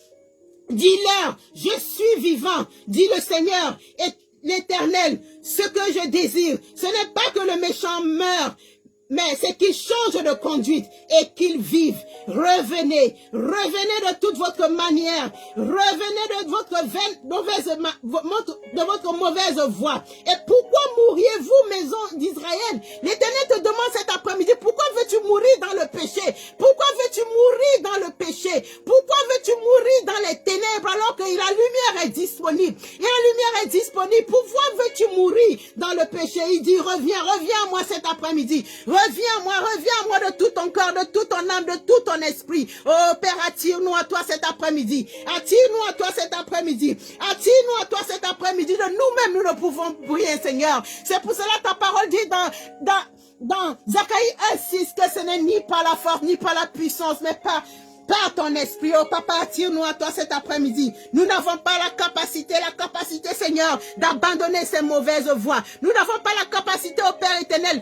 Dis-leur, je suis vivant, dit le Seigneur, et l'Éternel, ce que je désire, ce n'est pas que le méchant meure, mais c'est qu'il change de conduite et qu'il vive. Revenez de toute votre manière, revenez de votre mauvaise voie. Et pourquoi mourriez-vous Israël. L'Éternel te demande cet après-midi, pourquoi veux-tu mourir dans le péché? Pourquoi veux-tu mourir dans le péché? Pourquoi veux-tu mourir dans les ténèbres alors que la lumière est disponible? Et la lumière est disponible. Pourquoi veux-tu mourir dans le péché? Il dit, reviens à moi cet après-midi. Reviens à moi de tout ton cœur, de toute ton âme, de tout ton esprit. Oh Père, attire-nous à toi cet après-midi. Attire-nous à toi cet après-midi. Attire-nous à toi cet après-midi. De nous-mêmes, nous ne pouvons prier, Seigneur. C'est pour cela ta parole dit dans Zacharie 1:6 que ce n'est ni par la force, ni par la puissance, mais par ton esprit. Oh Papa, attire-nous à toi cet après-midi. Nous n'avons pas la capacité, Seigneur, d'abandonner ces mauvaises voies. Nous n'avons pas la capacité, oh Père éternel,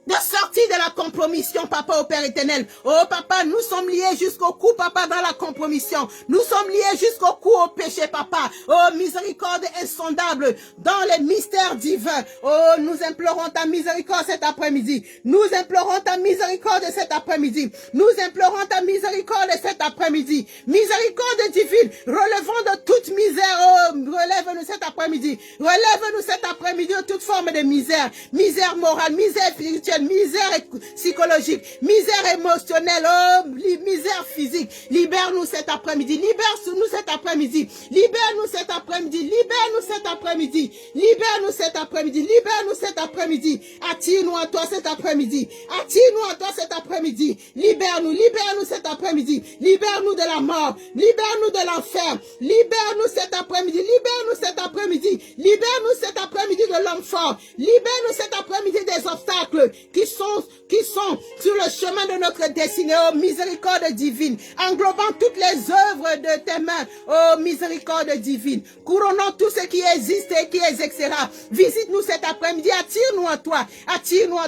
de sortir de la compromission, Papa, au Père éternel. Oh, Papa, nous sommes liés jusqu'au cou, Papa, dans la compromission. Nous sommes liés jusqu'au cou au péché, Papa. Oh, miséricorde insondable dans les mystères divins. Oh, nous implorons ta miséricorde cet après-midi. Nous implorons ta miséricorde cet après-midi. Nous implorons ta miséricorde cet après-midi. Miséricorde divine, relevons de toute misère. Oh, relève-nous cet après-midi. Relève-nous cet après-midi de toute forme de misère. Misère morale, misère spirituelle, misère psychologique, misère émotionnelle, oh, misère physique. Libère-nous cet après-midi, libère-nous cet après-midi, libère-nous cet après-midi, libère-nous cet après-midi, libère-nous cet après-midi, libère-nous cet après-midi. Attire-nous à toi cet après-midi, attire-nous à toi cet après-midi, libère-nous cet après-midi, libère-nous de la mort, libère-nous de l'enfer, libère-nous cet après-midi, libère-nous cet après-midi, libère-nous cet après-midi de l'homme fort, libère-nous cet après-midi des obstacles qui sont sur le chemin de notre destinée. Oh, miséricorde divine, englobant toutes les œuvres de tes mains. Oh, miséricorde divine, couronnons tout ce qui existe et qui exercera. Visite-nous cet après-midi, attire-nous à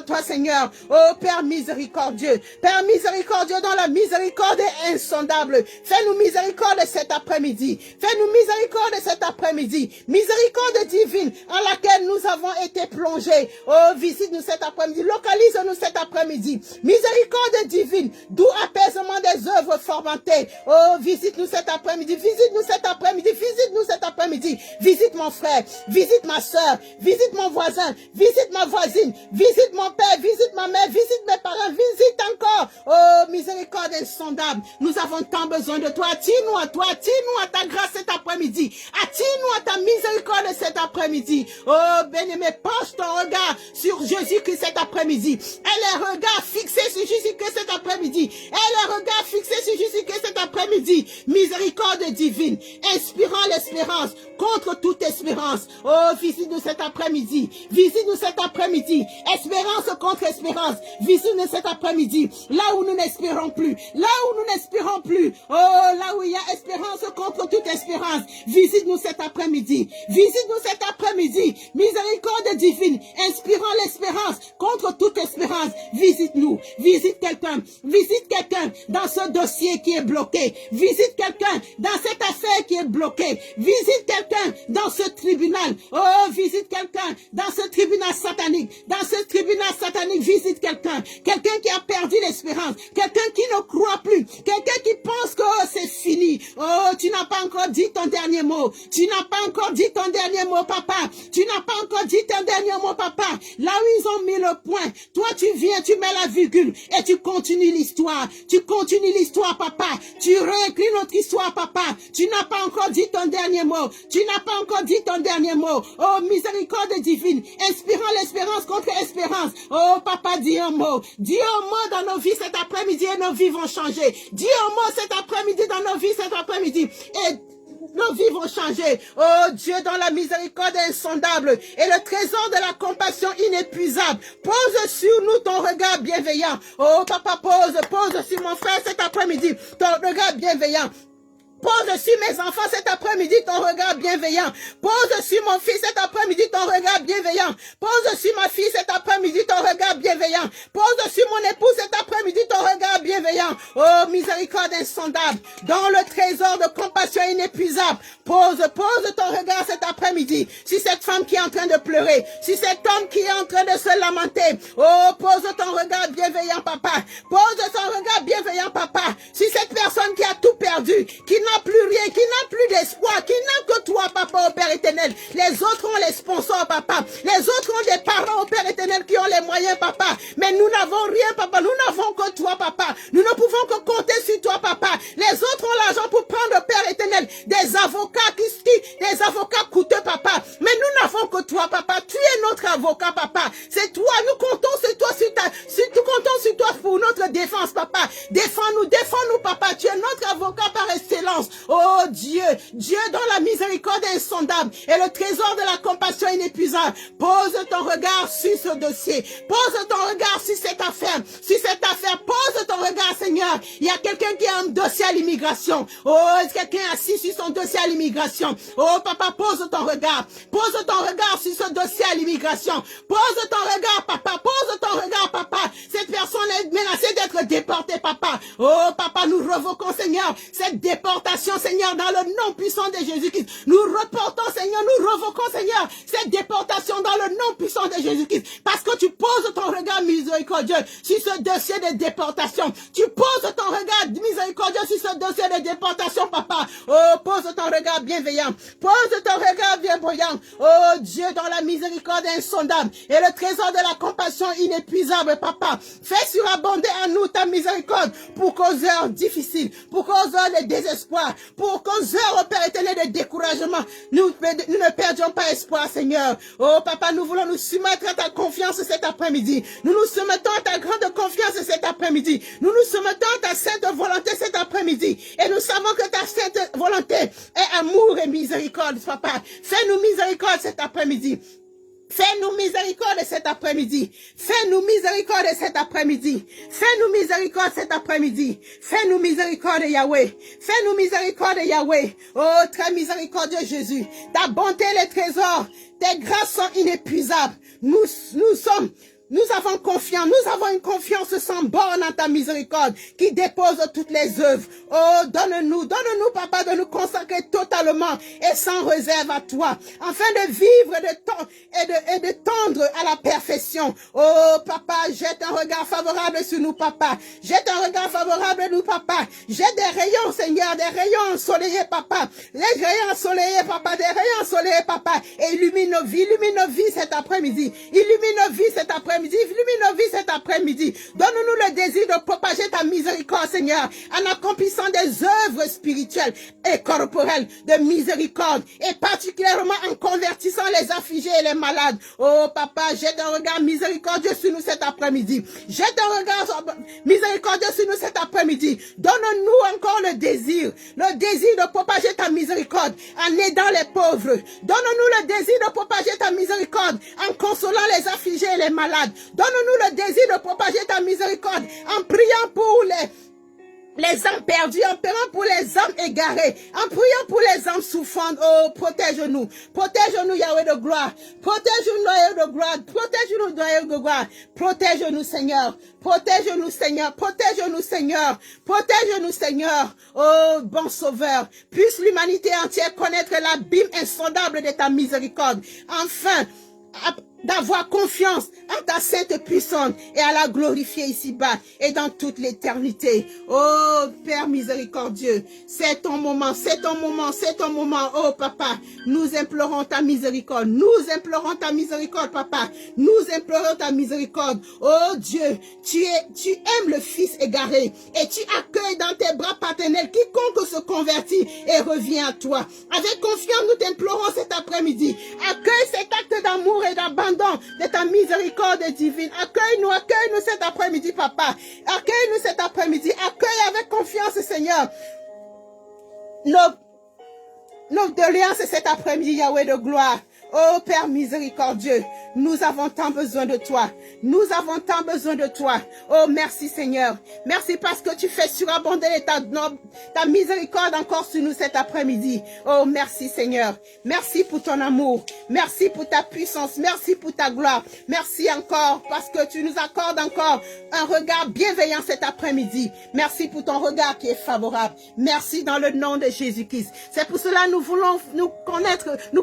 toi, Seigneur. Oh, Père miséricordieux, dans la miséricorde insondable. Fais-nous miséricorde cet après-midi. Fais-nous miséricorde cet après-midi. Miséricorde divine en laquelle nous avons été plongés. Oh, visite-nous cet après-midi. Localise-nous cet après-midi. Miséricorde divine, doux apaisement des œuvres formentées. Oh, visite-nous cet après-midi. Visite-nous cet après-midi. Visite-nous cet après-midi. Visite mon frère. Visite ma soeur. Visite mon voisin. Visite ma voisine. Visite mon père. Visite ma mère. Visite mes parents. Visite encore. Oh, miséricorde insondable. Nous avons tant besoin de toi. Attire-nous à toi. Attire-nous à ta grâce cet après-midi. Attire-nous à ta miséricorde cet après-midi. Oh, bien-aimé, penche ton regard sur Jésus-Christ cet après-midi. Et les regards fixés sur Jésus-Christ cet après-midi. Et les regards fixés sur Jésus-Christ cet après-midi. Miséricorde divine, inspirant l'espérance contre toute espérance. Oh, visite-nous cet après-midi. Visite-nous cet après-midi. Espérance contre espérance. Visite-nous cet après-midi. Là où nous n'espérons plus. Là où nous n'espérons plus. Oh, là où il y a espérance contre toute espérance. Visite-nous cet après-midi. Visite-nous cet après-midi. Miséricorde divine, inspirant l'espérance contre toute espérance. Visite-nous. Visite quelqu'un. Visite quelqu'un dans ce dossier qui est bloqué. Visite quelqu'un dans cette affaire qui est bloquée. Visite quelqu'un dans ce tribunal. Oh, visite quelqu'un dans ce tribunal satanique. Dans ce tribunal satanique, visite quelqu'un. Quelqu'un qui a perdu l'espérance. Quelqu'un qui ne croit plus. Quelqu'un qui pense que oh, c'est fini. Oh, tu n'as pas encore dit ton dernier mot. Tu n'as pas encore dit ton dernier mot, papa. Tu n'as pas encore dit ton dernier mot, papa. Là où ils ont mis le point, toi tu viens, tu mets la virgule et tu continues l'histoire. Tu continues l'histoire, papa. Tu réécris notre histoire, papa. Tu n'as pas encore dit ton dernier mot. Tu n'as pas encore dit ton dernier mot. Oh, miséricorde divine, inspirant l'espérance contre espérance. Oh, papa, dis un mot. Dis un mot dans nos vies cet après-midi et nos vies vont changer. Dis un mot cet après-midi dans nos vies cet après-midi et nos vies vont changer. Oh Dieu, dans la miséricorde insondable et le trésor de la compassion inépuisable, pose sur nous ton regard bienveillant. Oh papa, pose sur mon frère cet après-midi ton regard bienveillant. Pose sur mes enfants cet après-midi ton regard bienveillant. Pose sur mon fils cet après-midi ton regard bienveillant. Pose sur ma fille cet après-midi ton regard bienveillant. Pose sur mon époux cet après-midi ton regard bienveillant. Oh, miséricorde insondable, dans le trésor de compassion inépuisable. Pose ton regard cet après-midi sur cette femme qui est en train de pleurer, sur cet homme qui est en train de se lamenter. Oh, pose ton regard bienveillant, papa. Pose ton regard bienveillant, papa, sur cette personne qui a tout perdu, qui n'a plus rien, qui n'a plus d'espoir, qui n'a que toi, papa, au Père éternel. Les autres ont les sponsors, papa. Les autres ont des parents, au Père éternel. éternel, qui ont les moyens, papa. Mais nous n'avons rien, papa. Nous n'avons que toi, papa. Nous ne pouvons que compter sur toi, papa. Les autres ont l'argent pour prendre, Père éternel, des avocats des avocats coûteux, papa. Mais nous n'avons que toi, papa. Tu es notre avocat, papa. C'est toi. Nous comptons sur toi, nous comptons sur toi pour notre défense, papa. Défends-nous, papa. Tu es notre avocat par excellence. Oh Dieu, Dieu dont la miséricorde est insondable et le trésor de la compassion inépuisable. Pose ton regard sur ce dossier. Pose ton regard sur cette affaire. Pose ton regard, Seigneur. Il y a quelqu'un qui a un dossier à l'immigration. Oh, quelqu'un assis sur son dossier à l'immigration. Oh, papa, pose ton regard. Pose ton regard sur ce dossier à l'immigration. Pose ton regard, papa. Pose ton regard, papa. Cette personne est menacée d'être déportée, papa. Oh, papa, nous revoquons, Seigneur, cette déportation, Seigneur, dans le nom puissant de Jésus-Christ. Nous reportons, Seigneur, nous revoquons, Seigneur, cette déportation dans le nom puissant de Jésus-Christ. Parce que tu poses ton regard miséricordieux sur ce dossier de déportation. Tu poses ton regard miséricordieux sur ce dossier de déportation, papa. Oh, pose ton regard bienveillant. Pose ton regard bienveillant. Oh, Dieu, dans la miséricorde insondable et le trésor de la compassion inépuisable, papa. Fais surabonder à nous ta miséricorde pour qu'aux heures difficiles, pour qu'aux heures de désespoir, pour qu'aux heures, Père éternel, de découragement, nous ne perdions pas espoir, Seigneur. Oh, papa, nous voulons nous soumettre à ta confiance cet après-midi. Nous nous soumettons à ta grande confiance cet après-midi. Nous nous soumettons à ta sainte volonté cet après-midi. Et nous savons que ta sainte volonté est amour et miséricorde, papa. Fais-nous miséricorde cet après-midi. Fais-nous miséricorde cet après-midi. Fais-nous miséricorde cet après-midi. Fais-nous miséricorde cet après-midi. Fais-nous miséricorde, Yahweh. Fais-nous miséricorde, Yahweh. Oh, très miséricordieux Jésus. Ta bonté et les trésors, tes grâces sont inépuisables. Nous avons confiance, nous avons une confiance sans borne en ta miséricorde qui dépose toutes les œuvres. Oh, donne-nous, papa, de nous consacrer totalement et sans réserve à toi, afin de vivre et de tendre à la perfection. Oh, papa, jette un regard favorable sur nous, papa. Jette un regard favorable sur nous, papa. Jette des rayons, Seigneur, des rayons ensoleillés, papa. Les rayons ensoleillés, papa, des rayons ensoleillés, papa. Et illumine nos vies cet après-midi. Illumine nos vies cet après-midi. Illumine nos vies cet après-midi. Donne-nous le désir de propager ta miséricorde, Seigneur, en accomplissant des œuvres spirituelles et corporelles de miséricorde, et particulièrement en convertissant les affligés et les malades. Oh, papa, jette un regard miséricordieux sur nous cet après-midi. Jette un regard miséricordieux sur nous cet après-midi. Donne-nous encore le désir de propager ta miséricorde en aidant les pauvres. Donne-nous le désir de propager ta miséricorde en consolant les affligés et les malades. Donne-nous le désir de propager ta miséricorde en priant pour les âmes perdues, en priant pour les âmes égarées, en priant pour les âmes souffrantes. Oh, protège-nous. Protège-nous, Yahweh de gloire. Protège-nous, Yahweh de gloire. Protège-nous, Yahweh de gloire. Protège-nous, Seigneur. Protège-nous, Seigneur. Protège-nous, Seigneur. Protège-nous, Seigneur. Oh, bon sauveur. Puisse l'humanité entière connaître l'abîme insondable de ta miséricorde. Enfin, d'avoir confiance en ta sainte puissance et à la glorifier ici-bas et dans toute l'éternité. Oh, Père miséricordieux, c'est ton moment, c'est ton moment, c'est ton moment. Oh, papa, nous implorons ta miséricorde. Nous implorons ta miséricorde, papa. Nous implorons ta miséricorde. Oh, Dieu, tu aimes le Fils égaré et tu accueilles dans tes bras paternels quiconque se convertit et revient à toi. Avec confiance, nous t'implorons cet après-midi. Accueille cet acte d'amour et d'abandon de ta miséricorde divine. Accueille-nous cet après-midi, papa. Accueille-nous cet après-midi. Accueille avec confiance, Seigneur, nos doléances cet après-midi, Yahweh de gloire. Oh Père miséricordieux, nous avons tant besoin de toi. Nous avons tant besoin de toi. Oh merci Seigneur. Merci parce que tu fais surabonder ta miséricorde encore sur nous cet après-midi. Oh merci Seigneur. Merci pour ton amour. Merci pour ta puissance. Merci pour ta gloire. Merci encore parce que tu nous accordes encore un regard bienveillant cet après-midi. Merci pour ton regard qui est favorable. Merci dans le nom de Jésus-Christ. C'est pour cela que nous voulons nous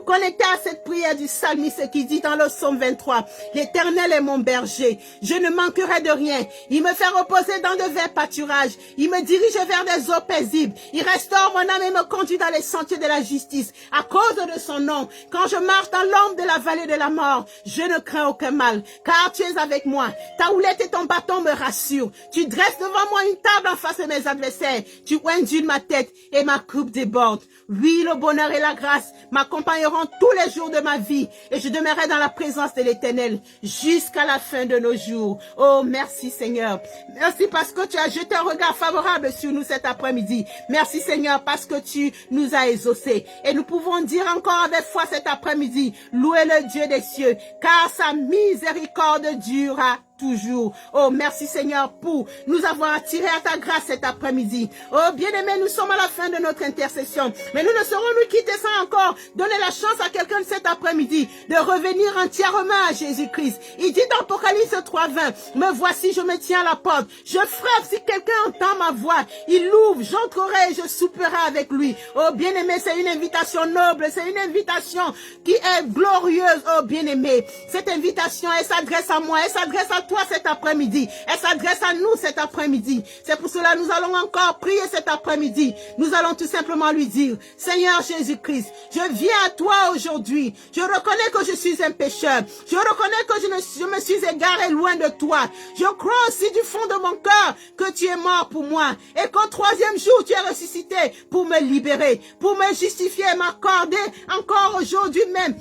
connecter à cette prière prière du psalmiste qui dit dans le psaume 23, l'Éternel est mon berger, je ne manquerai de rien. Il me fait reposer dans de verts pâturages. Il me dirige vers des eaux paisibles. Il restaure mon âme et me conduit dans les sentiers de la justice. À cause de son nom, quand je marche dans l'ombre de la vallée de la mort, je ne crains aucun mal, car tu es avec moi. Ta houlette et ton bâton me rassurent. Tu dresses devant moi une table en face de mes adversaires. Tu oindules ma tête et ma coupe déborde. Oui, le bonheur et la grâce m'accompagneront tous les jours de ma vie et je demeurerai dans la présence de l'Éternel jusqu'à la fin de nos jours. Oh, merci Seigneur. Merci parce que tu as jeté un regard favorable sur nous cet après-midi. Merci Seigneur parce que tu nous as exaucés. Et nous pouvons dire encore avec foi cet après-midi, louez le Dieu des cieux, car sa miséricorde durera toujours. Oh, merci Seigneur pour nous avoir attirés à ta grâce cet après-midi. Oh, bien-aimés, nous sommes à la fin de notre intercession. Mais nous ne saurons nous quitter sans encore donner la chance à quelqu'un cet après-midi de revenir entièrement à Jésus-Christ. Il dit dans Apocalypse 3:20, me voici, je me tiens à la porte. Je frappe, si quelqu'un entend ma voix, il l'ouvre, j'entrerai et je souperai avec lui. Oh, bien-aimé, c'est une invitation noble, c'est une invitation qui est glorieuse. Oh, bien-aimé, cette invitation, elle s'adresse à moi, elle s'adresse à toi cet après-midi. Elle s'adresse à nous cet après-midi. C'est pour cela que nous allons encore prier cet après-midi. Nous allons tout simplement lui dire, Seigneur Jésus-Christ, je viens à toi aujourd'hui. Je reconnais que je suis un pécheur. Je reconnais que je me suis égaré loin de toi. Je crois aussi du fond de mon cœur que tu es mort pour moi et qu'au troisième jour tu es ressuscité pour me libérer, pour me justifier et m'accorder encore aujourd'hui même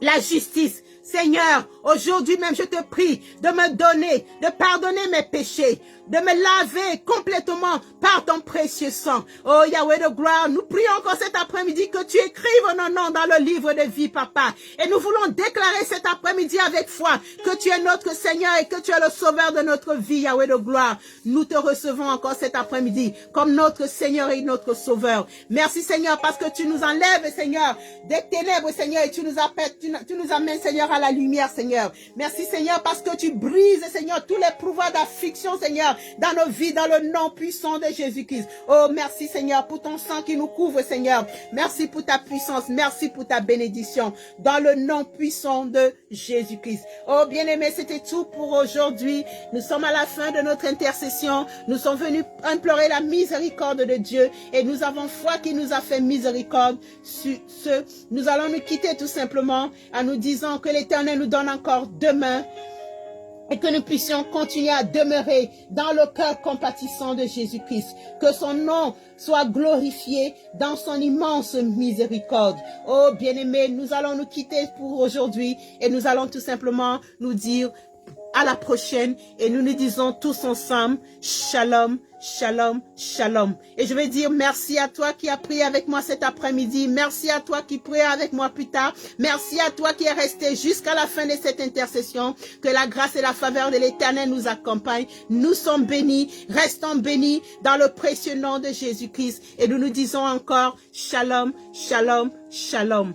la justice. Seigneur, aujourd'hui même, je te prie de me donner, de pardonner mes péchés, de me laver complètement par ton précieux sang. Oh Yahweh de gloire, nous prions encore cet après-midi que tu écrives nos noms dans le livre de vie, Papa. Et nous voulons déclarer cet après-midi avec foi que tu es notre Seigneur et que tu es le sauveur de notre vie, Yahweh de gloire. Nous te recevons encore cet après-midi comme notre Seigneur et notre sauveur. Merci Seigneur parce que tu nous enlèves, Seigneur, des ténèbres, Seigneur, et tu nous amènes, Seigneur, à la lumière, Seigneur. Merci Seigneur parce que tu brises, Seigneur, tous les pouvoirs d'affliction, Seigneur, dans nos vies, dans le nom puissant de Jésus-Christ. Oh, merci Seigneur pour ton sang qui nous couvre, Seigneur. Merci pour ta puissance, merci pour ta bénédiction, dans le nom puissant de Jésus-Christ. Oh, bien-aimés, c'était tout pour aujourd'hui. Nous sommes à la fin de notre intercession. Nous sommes venus implorer la miséricorde de Dieu et nous avons foi qui nous a fait miséricorde. Sur ce, nous allons nous quitter tout simplement en nous disant que l'Éternel nous donne encore demain et que nous puissions continuer à demeurer dans le cœur compatissant de Jésus-Christ. Que son nom soit glorifié dans son immense miséricorde. Oh, bien-aimés, nous allons nous quitter pour aujourd'hui et nous allons tout simplement nous dire à la prochaine et nous nous disons tous ensemble, Shalom, Shalom, Shalom. Et je vais dire merci à toi qui as prié avec moi cet après-midi. Merci à toi qui prie avec moi plus tard. Merci à toi qui est resté jusqu'à la fin de cette intercession. Que la grâce et la faveur de l'Éternel nous accompagnent. Nous sommes bénis. Restons bénis dans le précieux nom de Jésus-Christ. Et nous nous disons encore Shalom, Shalom, Shalom.